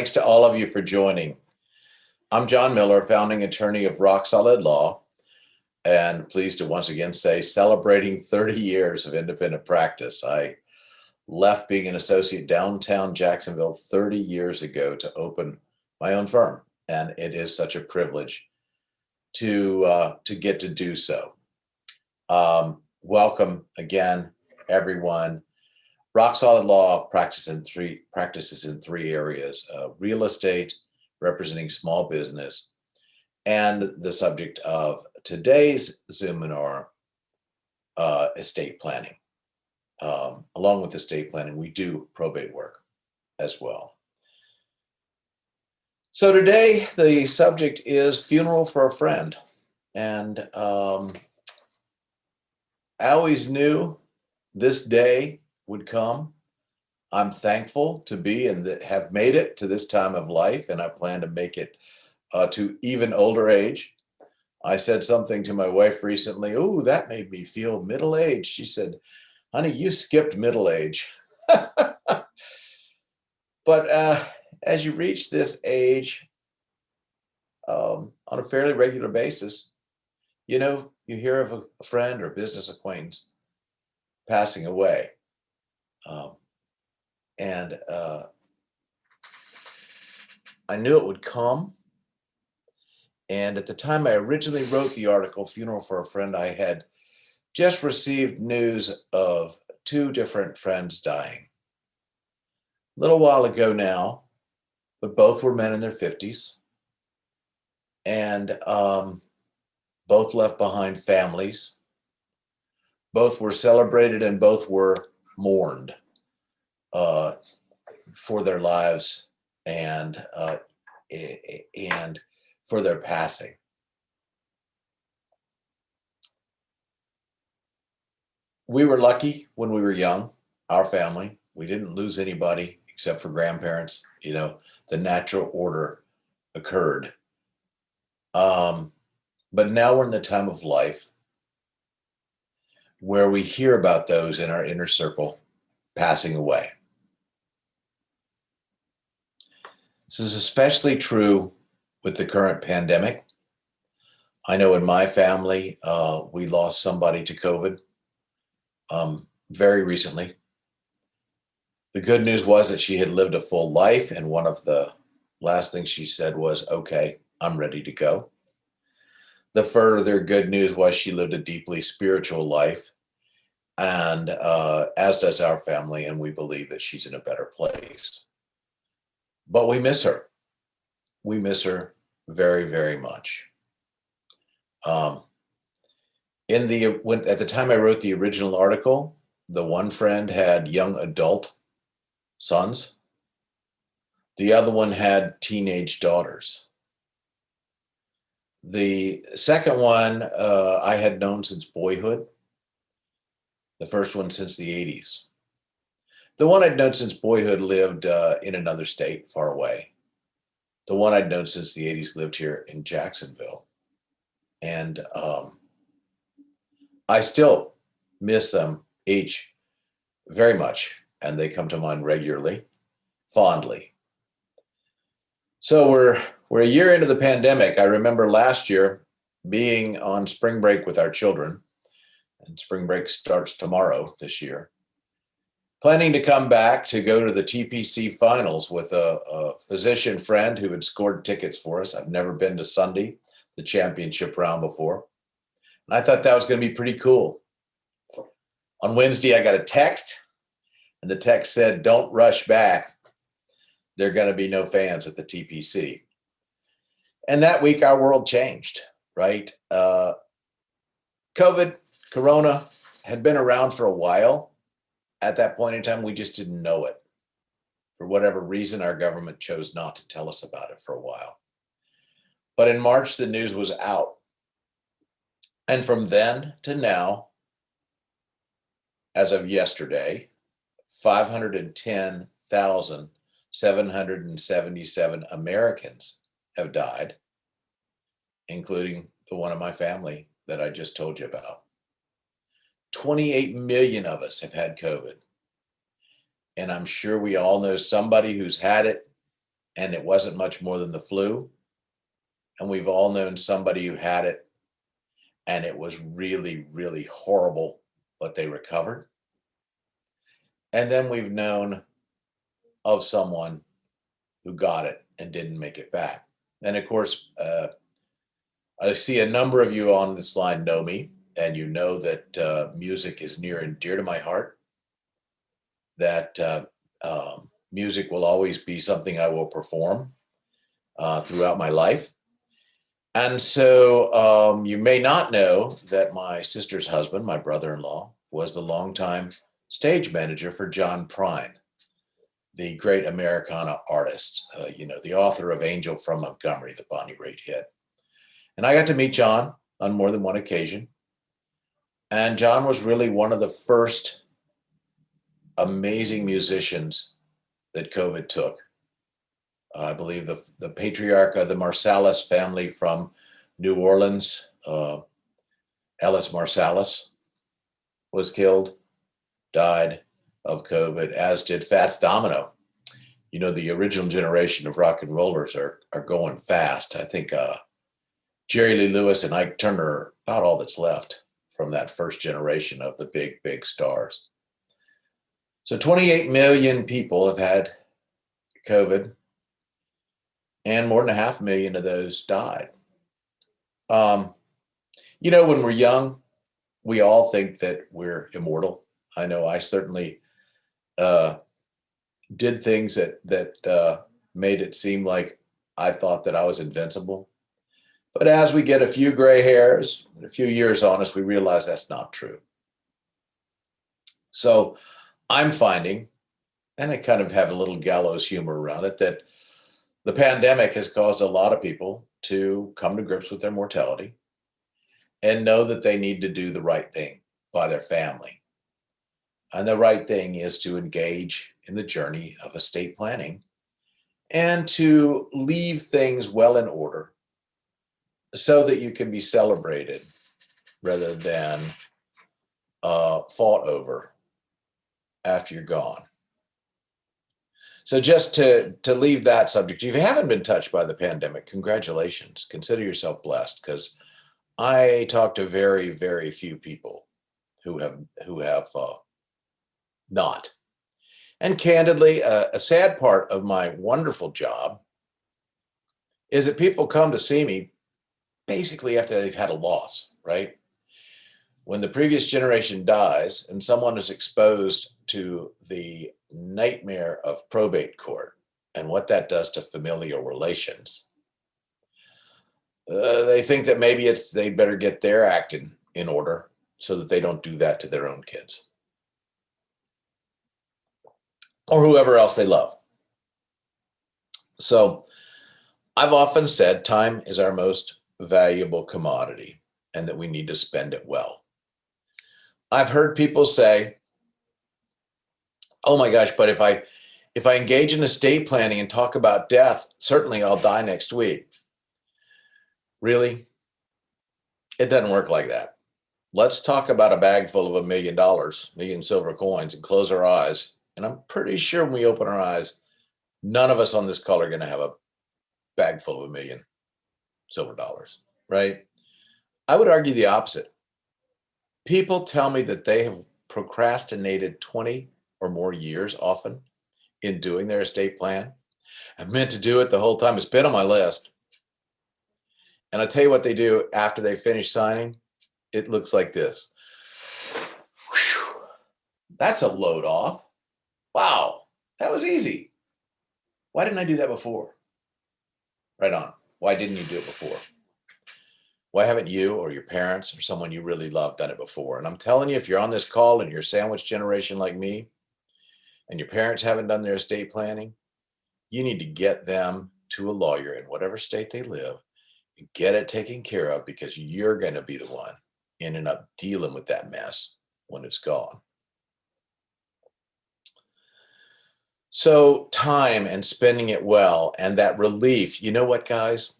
thanks to all of you for joining. I'm John Miller, founding attorney of Rock Solid Law, and pleased to once again say celebrating 30 years of independent practice. I left being an associate downtown Jacksonville 30 years ago to open my own firm, and it is such a privilege to get to do so. Welcome again, everyone. Rock Solid Law practices in three areas: real estate, representing small business, and the subject of today's Zoom webinar, estate planning. Along with estate planning, we do probate work as well. So today, the subject is funeral for a friend. And I always knew this day would come. I'm thankful to be and have made it to this time of life, and I plan to make it to even older age. I said something to my wife recently. "Oh, that made me feel middle-aged." She said, "Honey, you skipped middle age." But as you reach this age, on a fairly regular basis, you hear of a friend or business acquaintance passing away. And I knew it would come. And at the time I originally wrote the article, Funeral for a Friend, I had just received news of two different friends dying. A little while ago now, but both were men in their 50s. And both left behind families. Both were celebrated and both were mourned for their lives and for their passing. We were lucky when we were young, our family. We didn't lose anybody except for grandparents. The natural order occurred. But now we're in the time of life where we hear about those in our inner circle passing away. This is especially true with the current pandemic. I know in my family, we lost somebody to COVID very recently. The good news was that she had lived a full life, and one of the last things she said was, "Okay, I'm ready to go." The further good news was she lived a deeply spiritual life, and as does our family, and we believe that she's in a better place. But we miss her. We miss her very, very much. At the time I wrote the original article, the one friend had young adult sons. The other one had teenage daughters. The second one I had known since boyhood. The first one since the 80s. The one I'd known since boyhood lived in another state far away. The one I'd known since the 80s lived here in Jacksonville. And I still miss them each very much, and they come to mind regularly, fondly. So we're a year into the pandemic. I remember last year being on spring break with our children, and spring break starts tomorrow this year, planning to come back to go to the TPC finals with a physician friend who had scored tickets for us. I've never been to Sunday, the championship round, before. And I thought that was going to be pretty cool. On Wednesday, I got a text, and the text said, "Don't rush back. There are going to be no fans at the TPC." And that week, our world changed, right? Corona had been around for a while. At that point in time, we just didn't know it. For whatever reason, our government chose not to tell us about it for a while. But in March, the news was out. And from then to now, as of yesterday, 510,777 Americans have died, including the one in my family that I just told you about. 28 million of us have had COVID. And I'm sure we all know somebody who's had it and it wasn't much more than the flu. And we've all known somebody who had it and it was really, really horrible, but they recovered. And then we've known of someone who got it and didn't make it back. And of course, I see a number of you on this line know me, and you know that music is near and dear to my heart, that music will always be something I will perform throughout my life. And so you may not know that my sister's husband, my brother-in-law, was the longtime stage manager for John Prine, the great Americana artist, the author of Angel from Montgomery, the Bonnie Raitt hit. And I got to meet John on more than one occasion. And John was really one of the first amazing musicians that COVID took. I believe the patriarch of the Marsalis family from New Orleans, Ellis Marsalis, was killed, died of COVID, as did Fats Domino. You know, the original generation of rock and rollers are going fast. I think Jerry Lee Lewis and Ike Turner are about all that's left from that first generation of the big, big stars. So 28 million people have had COVID, and more than 500,000 of those died. When we're young, we all think that we're immortal. I know I certainly did things that made it seem like I thought that I was invincible. But as we get a few gray hairs, and a few years on us, we realize that's not true. So I'm finding, and I kind of have a little gallows humor around it, that the pandemic has caused a lot of people to come to grips with their mortality and know that they need to do the right thing by their family. And the right thing is to engage in the journey of estate planning and to leave things well in order so that you can be celebrated rather than fought over after you're gone. So just to leave that subject, if you haven't been touched by the pandemic, congratulations. Consider yourself blessed, because I talk to very, very few people who have not. And candidly, a sad part of my wonderful job is that people come to see me basically after they've had a loss, right? When the previous generation dies and someone is exposed to the nightmare of probate court and what that does to familial relations, they think that maybe they better get their act in order so that they don't do that to their own kids or whoever else they love. So I've often said time is our most valuable commodity and that we need to spend it well. I've heard people say, oh my gosh, but if I engage in estate planning and talk about death, certainly I'll die next week. Really? It doesn't work like that. Let's talk about a bag full of $1 million silver coins, and close our eyes. And I'm pretty sure when we open our eyes, none of us on this call are going to have a bag full of $1 million silver dollars, right? I would argue the opposite. People tell me that they have procrastinated 20 or more years often in doing their estate plan. I've meant to do it the whole time. It's been on my list. And I'll tell you what they do after they finish signing. It looks like this. Whew. That's a load off. Wow, that was easy. Why didn't I do that before? Right on. Why didn't you do it before? Why haven't you or your parents or someone you really love done it before? And I'm telling you, if you're on this call and you're a sandwich generation like me, and your parents haven't done their estate planning, you need to get them to a lawyer in whatever state they live and get it taken care of, because you're going to be the one ending up dealing with that mess when it's gone. So time and spending it well and that relief, you know what, guys?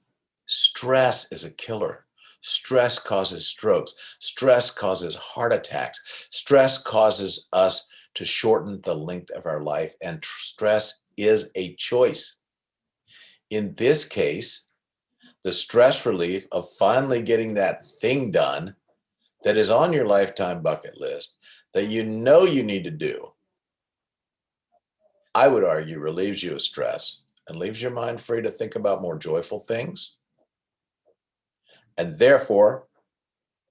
Stress is a killer. Stress causes strokes. Stress causes heart attacks. Stress causes us to shorten the length of our life, and stress is a choice. In this case, the stress relief of finally getting that thing done that is on your lifetime bucket list that you know you need to do, I would argue relieves you of stress and leaves your mind free to think about more joyful things. And therefore,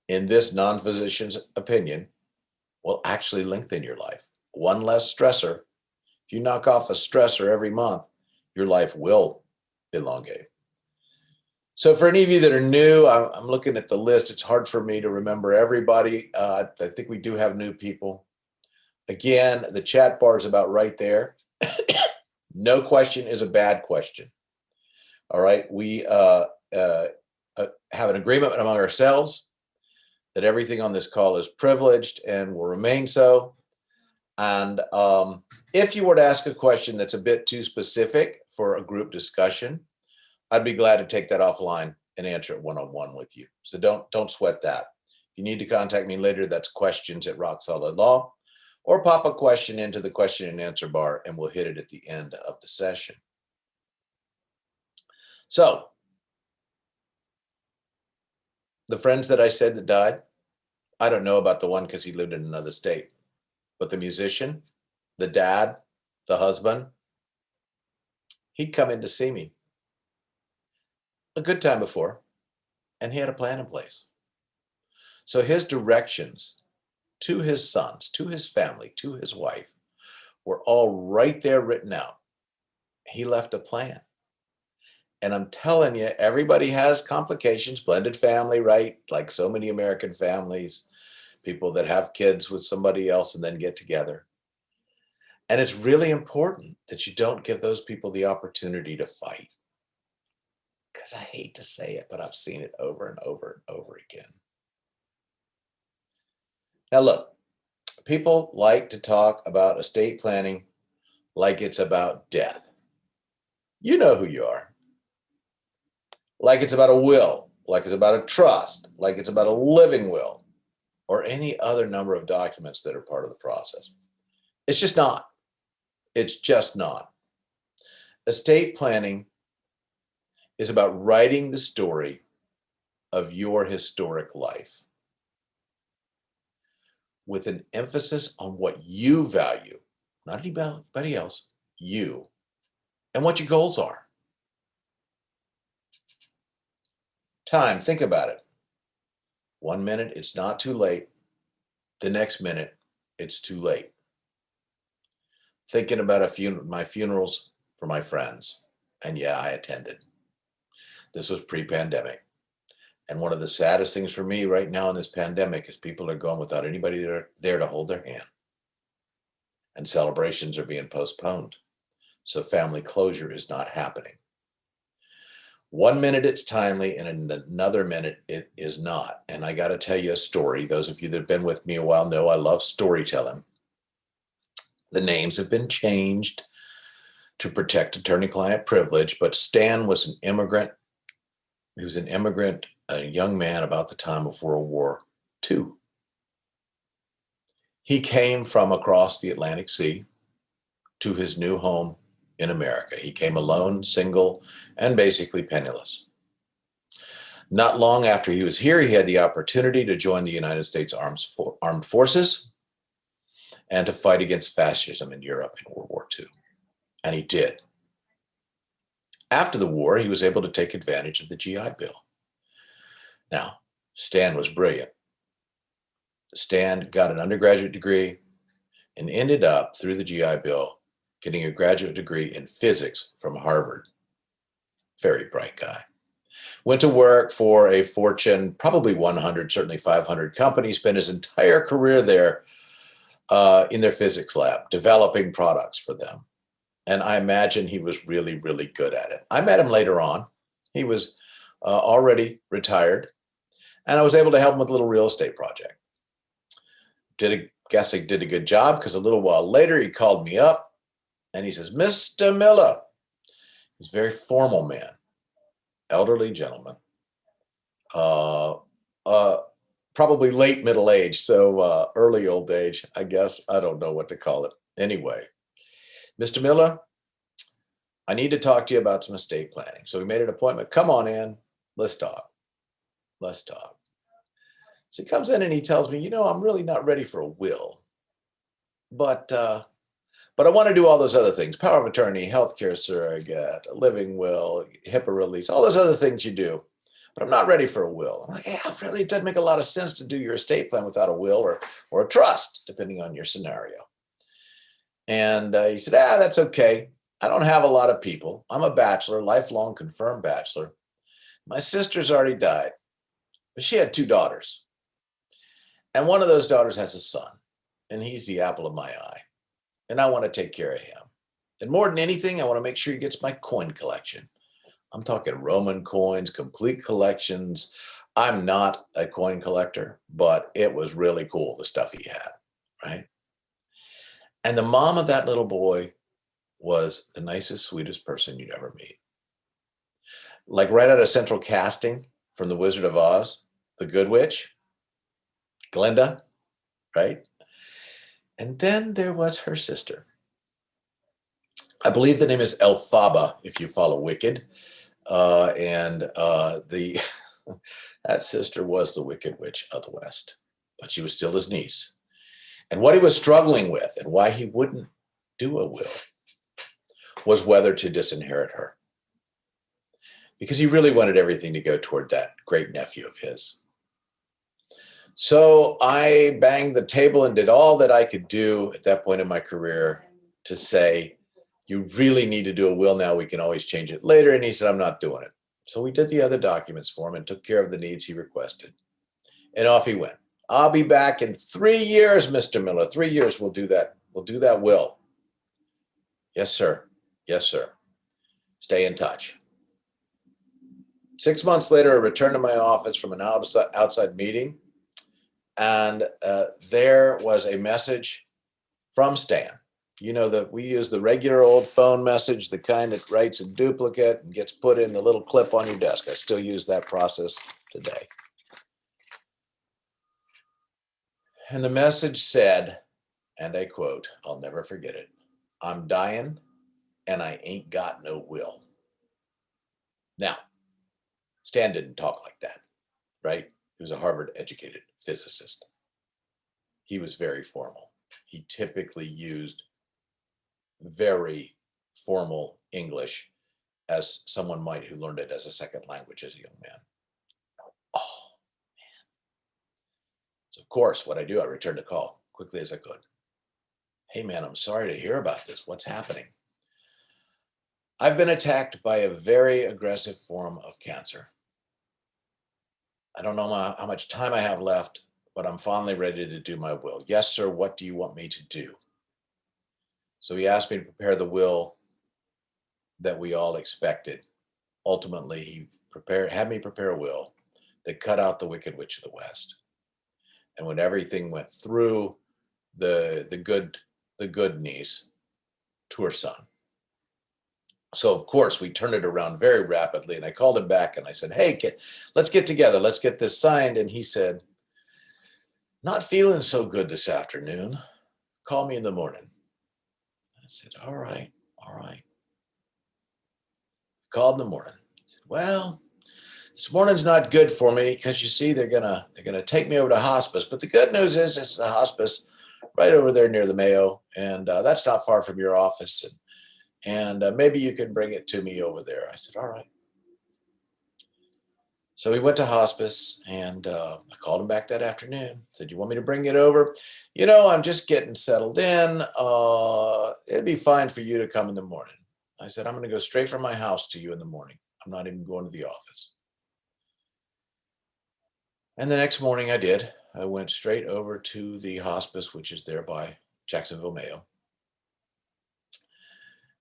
in this non-physician's opinion, will actually lengthen your life. One less stressor. If you knock off a stressor every month, your life will elongate. So for any of you that are new, I'm looking at the list. It's hard for me to remember everybody. I think we do have new people. Again, the chat bar is about right there. No question is a bad question. All right. We have an agreement among ourselves that everything on this call is privileged and will remain so. And if you were to ask a question that's a bit too specific for a group discussion, I'd be glad to take that offline and answer it one-on-one with you. So don't sweat that. If you need to contact me later, that's questions at Rock Solid Law, or pop a question into the question and answer bar and we'll hit it at the end of the session. So the friends that I said that died, I don't know about the one because he lived in another state, but the musician, the dad, the husband, he'd come in to see me a good time before, and he had a plan in place. So his directions to his sons, to his family, to his wife were all right there written out. He left a plan. And I'm telling you, everybody has complications, blended family, right? Like so many American families, people that have kids with somebody else and then get together. And it's really important that you don't give those people the opportunity to fight. Because I hate to say it, but I've seen it over and over and over again. Now look, people like to talk about estate planning like it's about death. You know who you are. Like it's about a will, like it's about a trust, like it's about a living will, or any other number of documents that are part of the process. It's just not. It's just not. Estate planning is about writing the story of your historic life with an emphasis on what you value, not anybody else, you, and what your goals are. Time, think about it. 1 minute, it's not too late. The next minute, it's too late. Thinking about my funerals for my friends. And yeah, I attended. This was pre-pandemic. And one of the saddest things for me right now in this pandemic is people are going without anybody there to hold their hand. And celebrations are being postponed. So family closure is not happening. 1 minute it's timely, and in another minute it is not. And I got to tell you a story. Those of you that have been with me a while know I love storytelling. The names have been changed to protect attorney-client privilege, but Stan was an immigrant. He was an immigrant, a young man about the time of World War II. He came from across the Atlantic Sea to his new home in America. He came alone, single, and basically penniless. Not long after he was here, he had the opportunity to join the United States Armed Forces and to fight against fascism in Europe in World War II. And he did. After the war, he was able to take advantage of the GI Bill. Now, Stan was brilliant. Stan got an undergraduate degree and ended up, through the GI Bill, getting a graduate degree in physics from Harvard. Very bright guy. Went to work for a Fortune, probably 100, certainly 500 company, spent his entire career there in their physics lab, developing products for them. And I imagine he was really, really good at it. I met him later on. He was already retired, and I was able to help him with a little real estate project. Guess I did a good job, because a little while later he called me up and he says, "Mr. Miller," he's a very formal man, elderly gentleman, probably late middle age, so early old age, I guess. I don't know what to call it. Anyway, "Mr. Miller, I need to talk to you about some estate planning. So we made an appointment. Come on in. Let's talk. Let's talk. So he comes in and he tells me, I'm really not ready for a will, but I want to do all those other things: power of attorney, healthcare surrogate, a living will, HIPAA release, all those other things you do. But I'm not ready for a will. I'm like, yeah, really, it doesn't make a lot of sense to do your estate plan without a will or a trust, depending on your scenario. And he said, that's okay. I don't have a lot of people. I'm a bachelor, lifelong confirmed bachelor. My sister's already died, but she had 2 daughters. And one of those daughters has a son, and he's the apple of my eye. And I want to take care of him. And more than anything, I want to make sure he gets my coin collection. I'm talking Roman coins, complete collections. I'm not a coin collector, but it was really cool, the stuff he had, right? And the mom of that little boy was the nicest, sweetest person you'd ever meet. Like right out of Central Casting from The Wizard of Oz, the Good Witch, Glinda, right? And then there was her sister. I believe the name is Elphaba, if you follow Wicked. That sister was the Wicked Witch of the West, but she was still his niece. And what he was struggling with and why he wouldn't do a will was whether to disinherit her, because he really wanted everything to go toward that great nephew of his. So I banged the table and did all that I could do at that point in my career to say, you really need to do a will now. We can always change it later. And he said, I'm not doing it. So we did the other documents for him and took care of the needs he requested. And off he went. I'll be back in 3 years, Mr. Miller. 3 years, we'll do that. We'll do that will. Yes, sir. Yes, sir. Stay in touch. 6 months later, I returned to my office from an outside meeting. And there was a message from Stan. That we use the regular old phone message, the kind that writes in duplicate and gets put in the little clip on your desk. I still use that process today. And the message said, and I quote, I'll never forget it, I'm dying and I ain't got no will. Now, Stan didn't talk like that, right? He was a Harvard-educated physicist. He was very formal. He typically used very formal English as someone might who learned it as a second language as a young man. Oh, man. So, of course, what I do, I return the call quickly as I could. Hey, man, I'm sorry to hear about this. What's happening? I've been attacked by a very aggressive form of cancer. I don't know how much time I have left, but I'm finally ready to do my will. Yes, sir. What do you want me to do? So he asked me to prepare the will that we all expected. Ultimately, he had me prepare a will that cut out the Wicked Witch of the West. And when everything went through, the good niece to her son. So, of course, we turned it around very rapidly. And I called him back and I said, hey, let's get together. Let's get this signed. And he said, not feeling so good this afternoon. Call me in the morning. I said, all right. Called in the morning. I said, well, this morning's not good for me because you see, they're gonna take me over to hospice. But the good news is it's a hospice right over there near the Mayo. And that's not far from your office. And maybe you can bring it to me over there. I said, all right. So he went to hospice and I called him back that afternoon. Said, you want me to bring it over? I'm just getting settled in. It'd be fine for you to come in the morning. I said, I'm going to go straight from my house to you in the morning. I'm not even going to the office. And the next morning I did. I went straight over to the hospice, which is there by Jacksonville Mayo.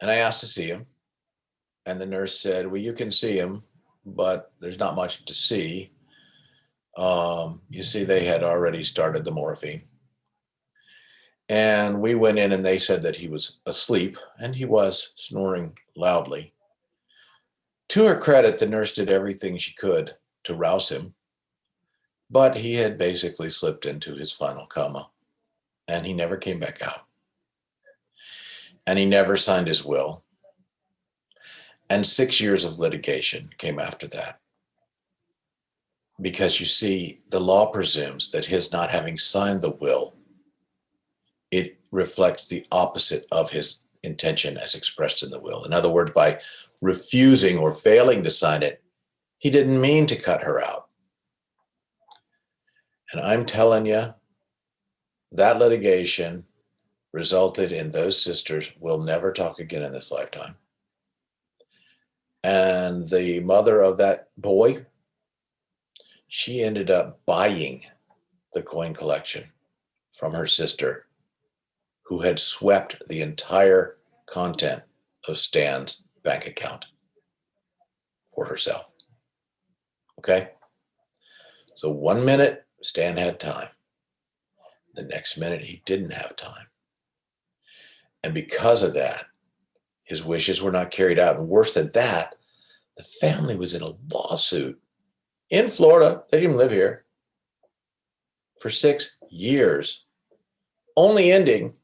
And I asked to see him. And the nurse said, well, you can see him, but there's not much to see. You see, they had already started the morphine. And we went in and they said that he was asleep, and he was snoring loudly. To her credit, the nurse did everything she could to rouse him, but he had basically slipped into his final coma, and he never came back out. And he never signed his will. And 6 years of litigation came after that. Because you see, the law presumes that his not having signed the will, it reflects the opposite of his intention as expressed in the will. In other words, by refusing or failing to sign it, he didn't mean to cut her out. And I'm telling you, that litigation resulted in those sisters will never talk again in this lifetime. And the mother of that boy, she ended up buying the coin collection from her sister, who had swept the entire content of Stan's bank account for herself. Okay? So 1 minute, Stan had time. The next minute, he didn't have time. And because of that, his wishes were not carried out. And worse than that, the family was in a lawsuit in Florida. They didn't even live here for 6 years, only ending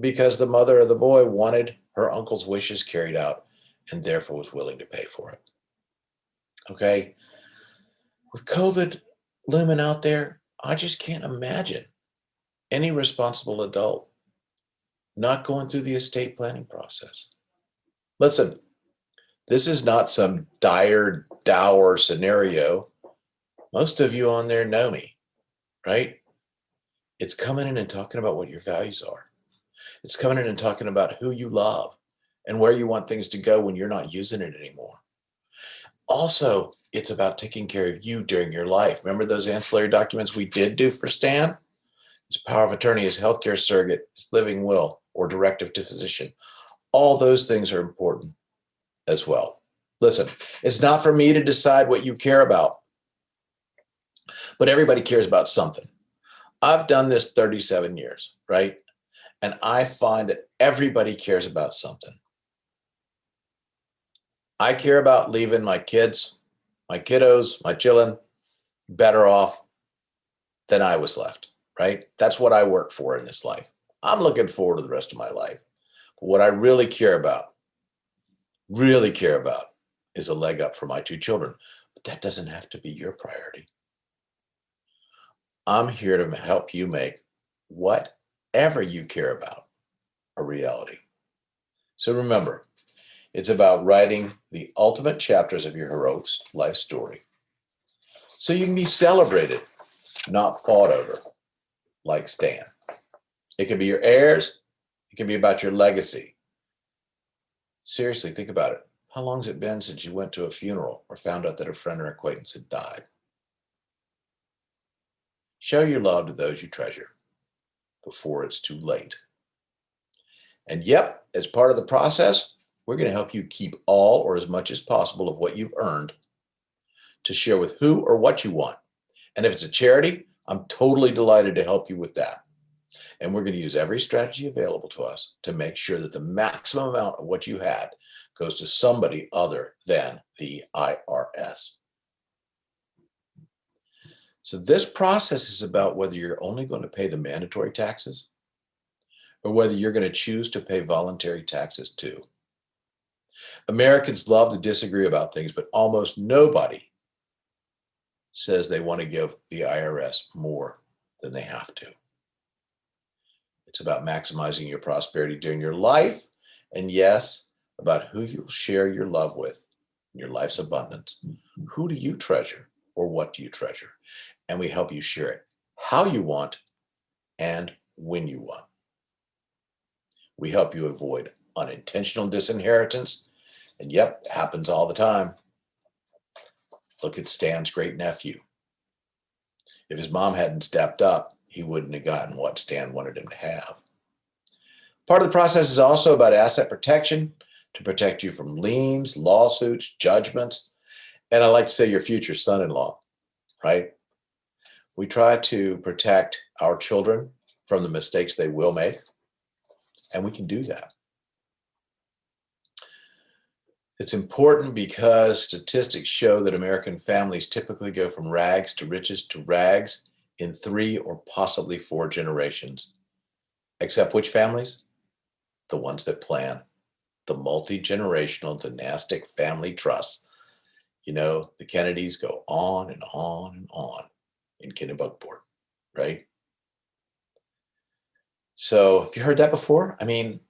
because the mother of the boy wanted her uncle's wishes carried out and therefore was willing to pay for it. Okay? With COVID looming out there, I just can't imagine any responsible adult not going through the estate planning process. Listen, this is not some dire, dour scenario. Most of you on there know me, right? It's coming in and talking about what your values are. It's coming in and talking about who you love and where you want things to go when you're not using it anymore. Also, it's about taking care of you during your life. Remember those ancillary documents we did do for Stan? His power of attorney, his healthcare surrogate, his living will, or directive to physician. All those things are important as well. Listen, it's not for me to decide what you care about, but everybody cares about something. I've done this 37 years, right? And I find that everybody cares about something. I care about leaving my kids, my kiddos, my children better off than I was left, right? That's what I work for in this life. I'm looking forward to the rest of my life. But what I really care about is a leg up for my 2 children. But that doesn't have to be your priority. I'm here to help you make whatever you care about a reality. So remember, it's about writing the ultimate chapters of your heroic life story so you can be celebrated, not fought over, like Stan. It can be your heirs. It can be about your legacy. Seriously, think about it. How long has it been since you went to a funeral or found out that a friend or acquaintance had died? Show your love to those you treasure before it's too late. And yep, as part of the process, we're going to help you keep all or as much as possible of what you've earned to share with who or what you want. And if it's a charity, I'm totally delighted to help you with that. And we're going to use every strategy available to us to make sure that the maximum amount of what you had goes to somebody other than the IRS. So this process is about whether you're only going to pay the mandatory taxes or whether you're going to choose to pay voluntary taxes too. Americans love to disagree about things, but almost nobody says they want to give the IRS more than they have to. It's about maximizing your prosperity during your life, and yes, about who you'll share your love with in your life's abundance. Who do you treasure or what do you treasure? And we help you share it how you want and when you want. We help you avoid unintentional disinheritance. And yep, it happens all the time. Look at Stan's great nephew. If his mom hadn't stepped up, he wouldn't have gotten what Stan wanted him to have. Part of the process is also about asset protection to protect you from liens, lawsuits, judgments, and I like to say your future son-in-law, right? We try to protect our children from the mistakes they will make, and we can do that. It's important because statistics show that American families typically go from rags to riches to rags in 3 or possibly 4 generations. Except which families? The ones that plan. the multi-generational dynastic family trust. You know, the Kennedys go on and on and on in Kennebunkport, right? So have you heard that before? I mean,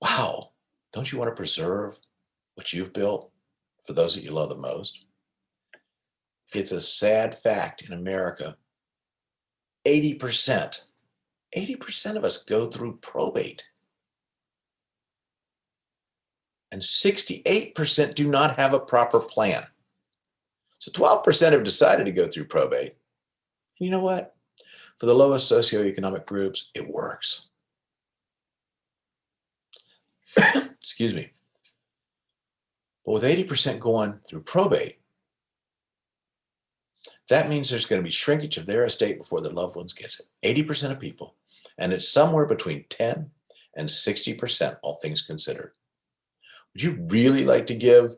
wow, don't you want to preserve what you've built for those that you love the most? It's a sad fact in America. 80%, 80% of us go through probate. And 68% do not have a proper plan. So 12% have decided to go through probate. And you know what? For the lowest socioeconomic groups, it works. Excuse me. But with 80% going through probate, that means there's going to be shrinkage of their estate before their loved ones get it. 80% of people. And it's somewhere between 10 and 60%, all things considered. Would you really like to give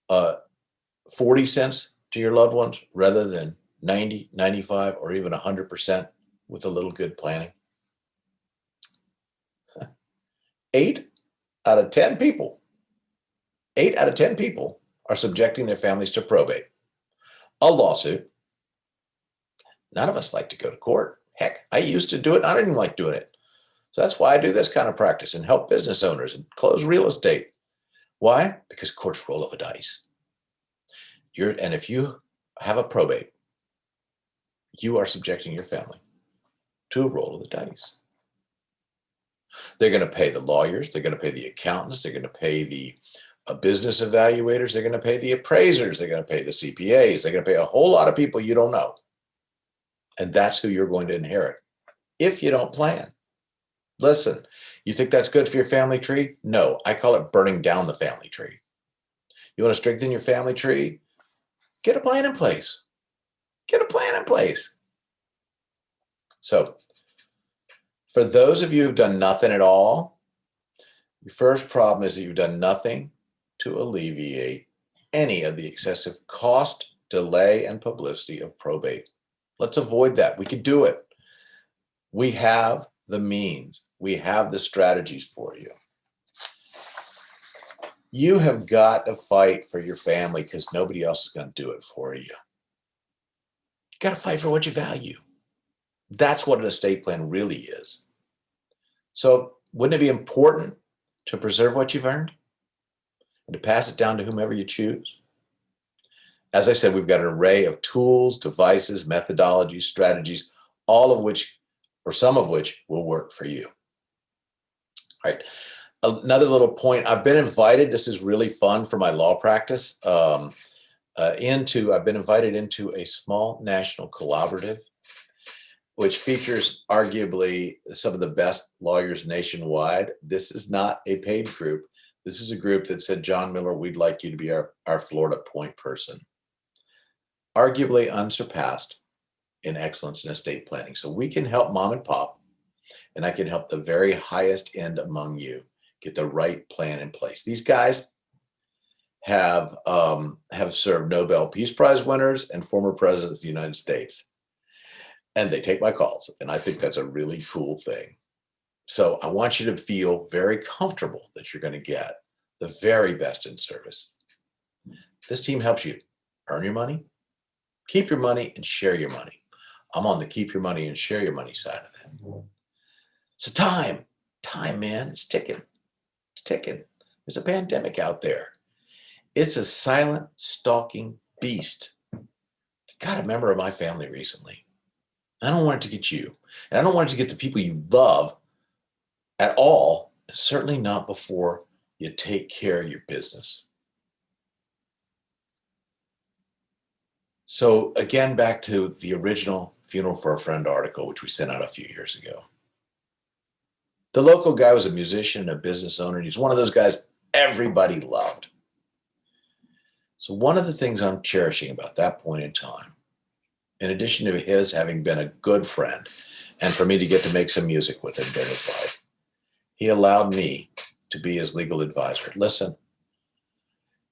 40 cents to your loved ones rather than 90, 95, or even 100% with a little good planning? 8 out of 10 people, 8 out of 10 people are subjecting their families to probate, a lawsuit. None of us like to go to court. Heck, I used to do it. I didn't like doing it. So that's why I do this kind of practice and help business owners and close real estate. Why? Because courts roll of a dice. And if you have a probate, you are subjecting your family to a roll of the dice. They're going to pay the lawyers. They're going to pay the accountants. They're going to pay the business evaluators. They're going to pay the appraisers. They're going to pay the CPAs. They're going to pay a whole lot of people you don't know. And that's who you're going to inherit if you don't plan. Listen, you think that's good for your family tree? No, I call it burning down the family tree. You want to strengthen your family tree? Get a plan in place. Get a plan in place. So, for those of you who've done nothing at all, your first problem is that you've done nothing to alleviate any of the excessive cost, delay, and publicity of probate. Let's avoid that. We could do it. We have the means. We have the strategies for you. You have got to fight for your family because nobody else is going to do it for you. You got to fight for what you value. That's what an estate plan really is. So wouldn't it be important to preserve what you've earned and to pass it down to whomever you choose? As I said, we've got an array of tools, devices, methodologies, strategies, all of which, or some of which, will work for you. All right. Another little point, I've been invited, this is really fun for my law practice, I've been invited into a small national collaborative, which features arguably some of the best lawyers nationwide. This is not a paid group. This is a group that said, John Miller, we'd like you to be our Florida point person. Arguably unsurpassed in excellence in estate planning. So we can help mom and pop, and I can help the very highest end among you get the right plan in place. These guys have served Nobel Peace Prize winners and former presidents of the United States. And they take my calls, and I think that's a really cool thing. So I want you to feel very comfortable that you're going to get the very best in service. This team helps you earn your money, keep your money, and share your money. I'm on the keep your money and share your money side of that. So time, man, it's ticking. It's ticking. There's a pandemic out there. It's a silent, stalking beast. It's got a member of my family recently. I don't want it to get you. And I don't want it to get the people you love at all, and certainly not before you take care of your business. So again, back to the original Funeral for a Friend article, which we sent out a few years ago. The local guy was a musician and a business owner, and he's one of those guys everybody loved. So one of the things I'm cherishing about that point in time, in addition to his having been a good friend, and for me to get to make some music with him during his life, he allowed me to be his legal advisor. Listen,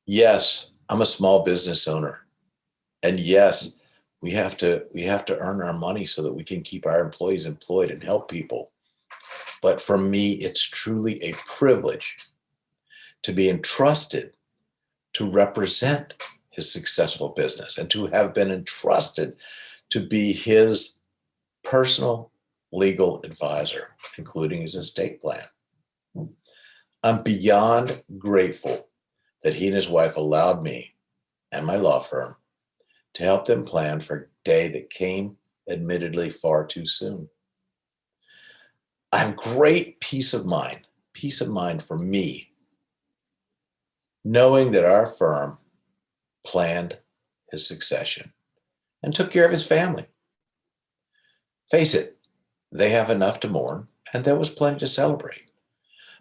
yes, I'm a small business owner. And yes, we have to earn our money so that we can keep our employees employed and help people. But for me, it's truly a privilege to be entrusted to represent his successful business and to have been entrusted to be his personal legal advisor, including his estate plan. I'm beyond grateful that he and his wife allowed me and my law firm to help them plan for a day that came admittedly far too soon. I have great peace of mind for me, knowing that our firm planned his succession and took care of his family. Face it, they have enough to mourn, and there was plenty to celebrate.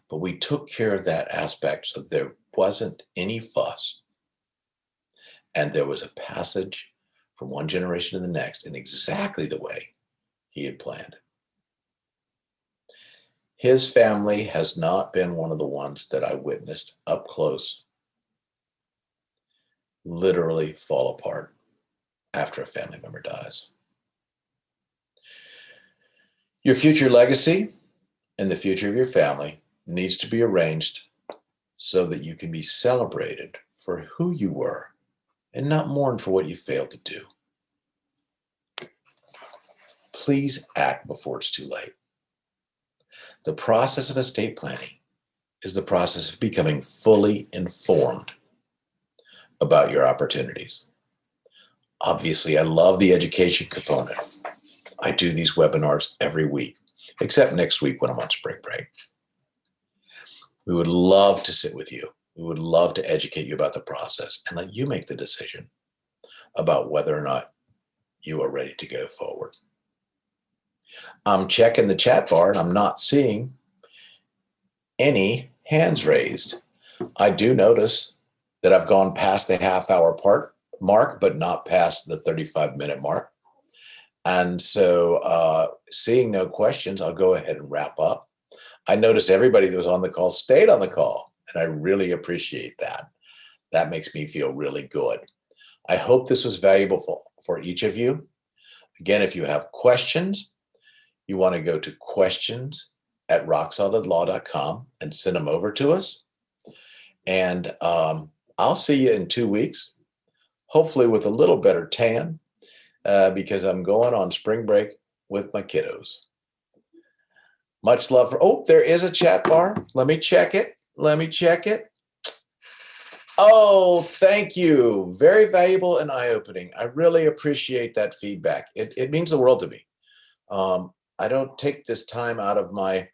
But we took care of that aspect so there wasn't any fuss. And there was a passage from one generation to the next in exactly the way he had planned. His family has not been one of the ones that I witnessed up close literally fall apart after a family member dies. Your future legacy and the future of your family needs to be arranged so that you can be celebrated for who you were and not mourn for what you failed to do. Please act before it's too late. The process of estate planning is the process of becoming fully informed about your opportunities. Obviously, I love the education component. I do these webinars every week, except next week when I'm on spring break. We would love to sit with you. We would love to educate you about the process and let you make the decision about whether or not you are ready to go forward. I'm checking the chat bar and I'm not seeing any hands raised. I do notice that I've gone past the half-hour mark, but not past the 35-minute mark. And so seeing no questions, I'll go ahead and wrap up. I notice everybody that was on the call stayed on the call, and I really appreciate that. That makes me feel really good. I hope this was valuable for each of you. Again, if you have questions, you want to go to questions@rocksolidlaw.com and send them over to us. And I'll see you in 2 weeks, hopefully with a little better tan, because I'm going on spring break with my kiddos. Much love for, there is a chat bar. Let me check it. Oh, thank you. Very valuable and eye-opening. I really appreciate that feedback. It means the world to me. I don't take this time out of my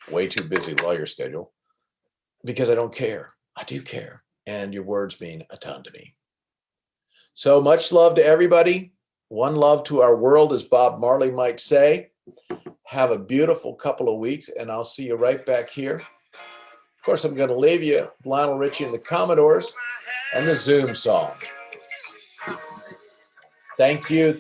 way too busy lawyer schedule because I don't care. I do care. And your words mean a ton to me. So much love to everybody. One love to our world, as Bob Marley might say. Have a beautiful couple of weeks, and I'll see you right back here. Of course, I'm going to leave you Lionel Richie and the Commodores and the Zoom song. Thank you.